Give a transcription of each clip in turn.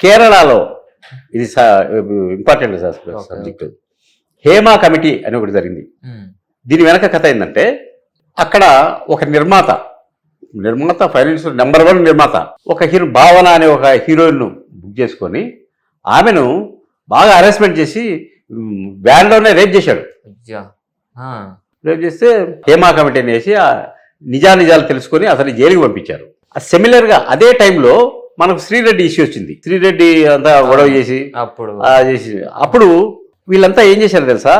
కేరళలో ఇది important subject, Hema committee అని ఒకటి జరిగింది. దీని వెనక కథ ఏంటంటే, అక్కడ ఒక నిర్మాత ఫైనాన్స్ నెంబర్ 1 నిర్మాత ఒక భావన అనే ఒక హీరోయిన్ను బుక్ చేసుకొని ఆమెను బాగా హరాస్మెంట్ చేసి వ్యాన్లోనే రేప్ చేశాడు. రేప్ చేస్తే హేమా కమిటీని వేసి నిజాలు తెలుసుకొని అతన్ని జైలుకి పంపించారు. సిమిలర్గా అదే టైంలో మనకు శ్రీరెడ్డి ఇష్యూ వచ్చింది. శ్రీరెడ్డి అంతా గొడవ చేసి అప్పుడు వీళ్ళంతా ఏం చేశారు తెలుసా,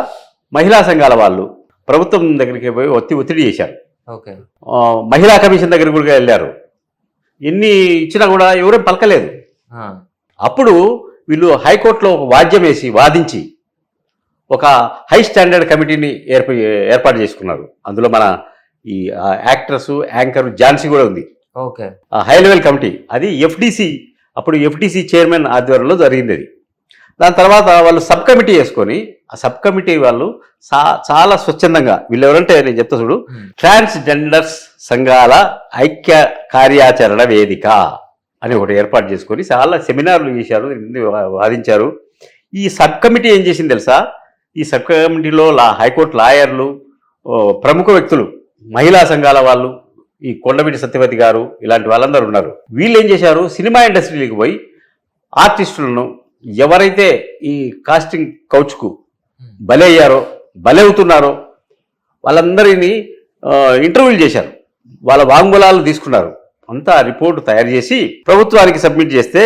మహిళా సంఘాల వాళ్ళు ప్రభుత్వం దగ్గరికి పోయి ఒత్తిడి చేశారు. మహిళా కమిషన్ దగ్గరికి కూడా వెళ్ళారు. ఎన్ని ఇచ్చినా కూడా ఎవరేం పలకలేదు. అప్పుడు వీళ్ళు హైకోర్టులో ఒక వాద్యం వేసి వాదించి ఒక హై స్టాండర్డ్ కమిటీని ఏర్పాటు చేసుకున్నారు. అందులో మన ఈ యాక్ట్రస్ యాంకర్ ఝాన్సీ కూడా ఉంది. హై లెవెల్ కమిటీ అది అప్పుడు ఎఫ్డిసి చైర్మన్ ఆధ్వర్యంలో జరిగింది. అది దాని తర్వాత వాళ్ళు సబ్ కమిటీ వేసుకొని ఆ సబ్ కమిటీ వాళ్ళు చాలా స్వచ్ఛందంగా, వీళ్ళు ఎవరంటే నేను చెప్తా చూడు, ట్రాన్స్జెండర్స్ సంఘాల ఐక్య కార్యాచరణ వేదిక అని ఒకటి ఏర్పాటు చేసుకొని చాలా సెమినార్లు చేశారు, వాదించారు. ఈ సబ్ కమిటీ ఏం చేసింది తెలుసా, ఈ సబ్ కమిటీలో హైకోర్టు లాయర్లు, ప్రముఖ వ్యక్తులు, మహిళా సంఘాల వాళ్ళు, ఈ కొండవీటి సత్యవతి గారు, ఇలాంటి వాళ్ళందరూ ఉన్నారు. వీళ్ళు ఏం చేశారు, సినిమా ఇండస్ట్రీకి పోయి ఆర్టిస్టులను ఎవరైతే ఈ కాస్టింగ్ కౌచ్కు బలవుతున్నారో వాళ్ళందరినీ ఇంటర్వ్యూలు చేశారు, వాళ్ళ వాంగ్మూలాలు తీసుకున్నారు. అంతా రిపోర్టు తయారు చేసి ప్రభుత్వానికి సబ్మిట్ చేస్తే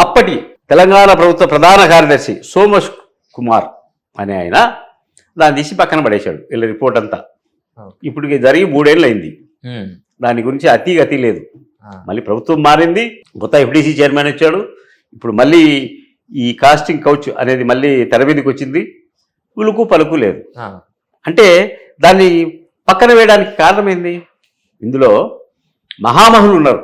అప్పటి తెలంగాణ ప్రభుత్వ ప్రధాన కార్యదర్శి సోమేష్ కుమార్ అనే ఆయన దాన్ని తీసి పక్కన పడేశాడు. వీళ్ళ రిపోర్ట్ అంతా ఇప్పుడు జరిగి 3 ఏళ్ళు అయింది. దాని గురించి గతి లేదు. మళ్ళీ ప్రభుత్వం మారింది, కొత్త ఎఫ్డిసి చైర్మన్ వచ్చాడు. ఇప్పుడు మళ్ళీ ఈ కాస్టింగ్ కౌచ్ అనేది మళ్ళీ తెర మీదకి వచ్చింది. ఉలుకు పలుకు లేదు. అంటే దాన్ని పక్కన వేయడానికి కారణం ఏంది, ఇందులో మహామహులు ఉన్నారు.